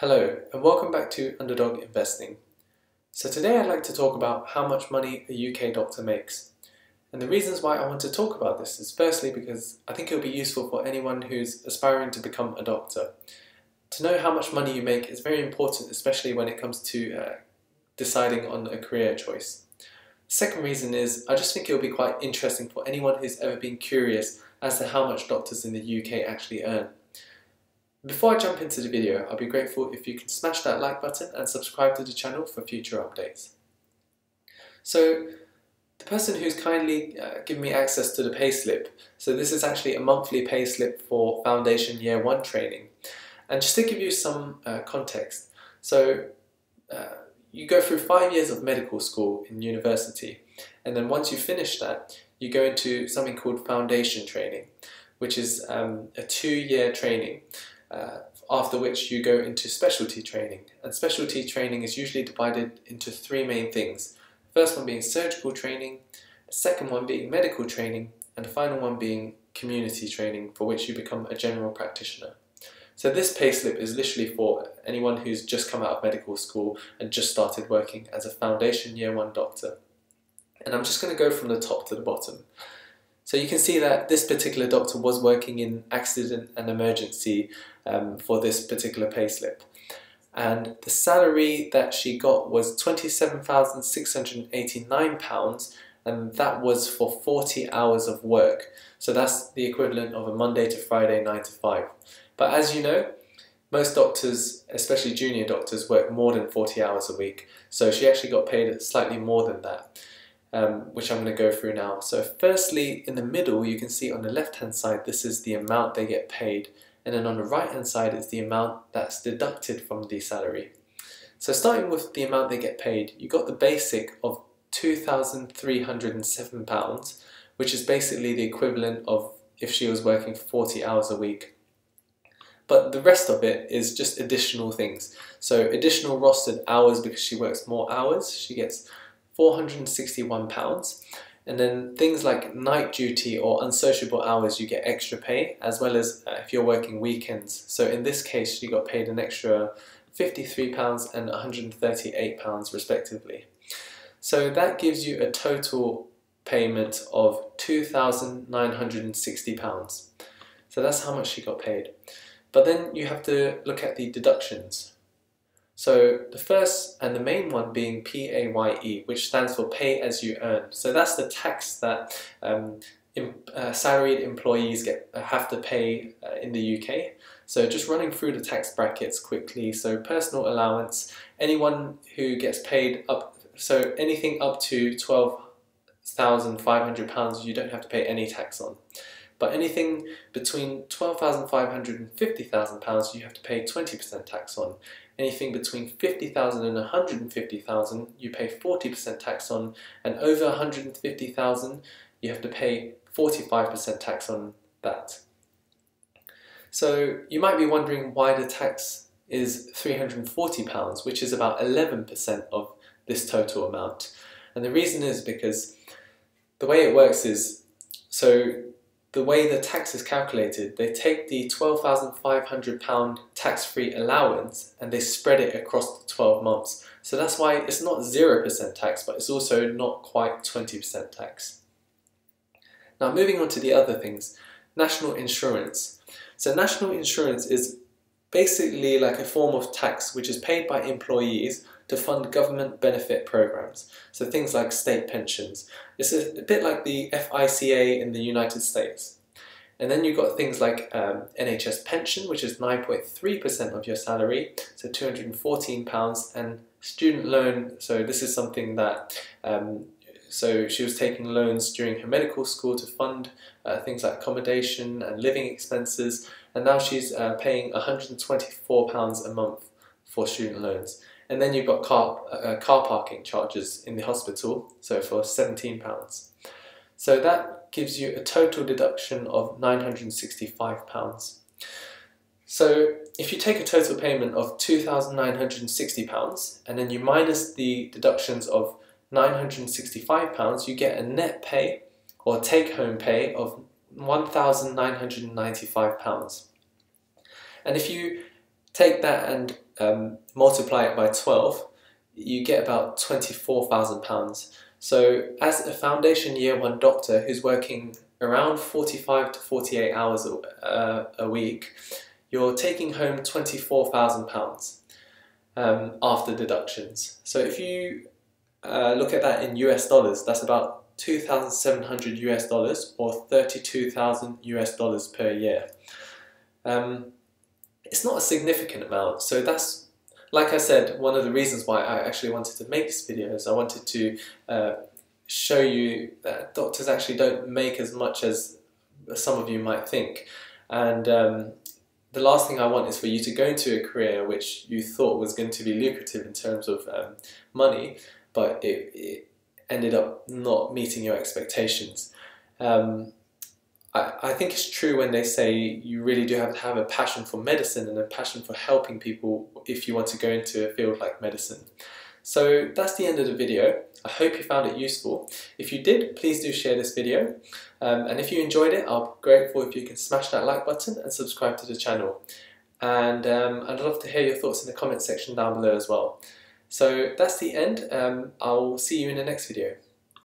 Hello and welcome back to Underdog Investing. So today I'd like to talk about how much money a UK doctor makes. And the reasons why I want to talk about this is firstly because I think it'll be useful for anyone who's aspiring to become a doctor. To know how much money you make is very important, especially when it comes to deciding on a career choice. The second reason is I just think it'll be quite interesting for anyone who's ever been curious as to how much doctors in the UK actually earn. Before I jump into the video, I'll be grateful if you can smash that like button and subscribe to the channel for future updates. So, the person who's kindly given me access to the payslip, so this is actually a monthly payslip for Foundation Year 1 training. And just to give you some context, so you go through 5 years of medical school in university, and then once you finish that, you go into something called foundation training, which is a 2-year training. After which you go into specialty training, and specialty training is usually divided into 3 main things. The first one being surgical training, the second one being medical training, and the final one being community training, for which you become a general practitioner. So this payslip is literally for anyone who's just come out of medical school and just started working as a Foundation Year 1 doctor. And I'm just going to go from the top to the bottom. So you can see that this particular doctor was working in accident and emergency for this particular payslip. And the salary that she got was £27,689, and that was for 40 hours of work. So that's the equivalent of a Monday to Friday 9 to 5. But as you know, most doctors, especially junior doctors, work more than 40 hours a week. So she actually got paid slightly more than that. Which I'm going to go through now. So firstly, in the middle, you can see on the left hand side, this is the amount they get paid, and then on the right hand side is the amount that's deducted from the salary. So starting with the amount they get paid, you got the basic of £2,307, which is basically the equivalent of if she was working 40 hours a week. But the rest of it is just additional things. So additional rostered hours, because she works more hours, she gets £461, and then things like night duty or unsociable hours you get extra pay, as well as if you're working weekends. So in this case you got paid an extra £53 and £138 respectively. So that gives you a total payment of £2,960. So that's how much she got paid. But then you have to look at the deductions. So the first and the main one being PAYE, which stands for pay as you earn. So that's the tax that salaried employees have to pay in the UK. So just running through the tax brackets quickly. So personal allowance, anyone who gets paid so anything up to £12,500 you don't have to pay any tax on. But anything between £12,500 and £50,000 you have to pay 20% tax on. Anything between £50,000 and £150,000 you pay 40% tax on, and over £150,000 you have to pay 45% tax on that. So you might be wondering why the tax is £340, which is about 11% of this total amount. And the reason is because the way it works is, the way the tax is calculated, they take the £12,500 tax-free allowance and they spread it across the 12 months. So that's why it's not 0% tax, but it's also not quite 20% tax. Now moving on to the other things, national insurance. So national insurance is basically like a form of tax which is paid by employees to fund government benefit programs. So things like state pensions. It's a bit like the FICA in the United States. And then you've got things like NHS pension, which is 9.3% of your salary, so £214, and student loan. So this is something that, so she was taking loans during her medical school to fund things like accommodation and living expenses, and now she's paying £124 a month for student loans. And then you've got car parking charges in the hospital, so for £17. So that gives you a total deduction of £965. So if you take a total payment of £2,960 and then you minus the deductions of £965, you get a net pay or take-home pay of £1,995. And if you take that and multiply it by 12, you get about £24,000. So as a foundation year 1 doctor who's working around 45 to 48 hours a week, you're taking home £24,000 after deductions. So if you look at that in US dollars, that's about 2,700 US dollars or 32,000 US dollars per year. It's not a significant amount, so that's, like I said, one of the reasons why I actually wanted to make this video is I wanted to show you that doctors actually don't make as much as some of you might think. And the last thing I want is for you to go into a career which you thought was going to be lucrative in terms of money, but it ended up not meeting your expectations. I think it's true when they say you really do have to have a passion for medicine and a passion for helping people if you want to go into a field like medicine. So that's the end of the video. I hope you found it useful. If you did, please do share this video. And if you enjoyed it, I'll be grateful if you can smash that like button and subscribe to the channel. And I'd love to hear your thoughts in the comment section down below as well. So that's the end. I'll see you in the next video.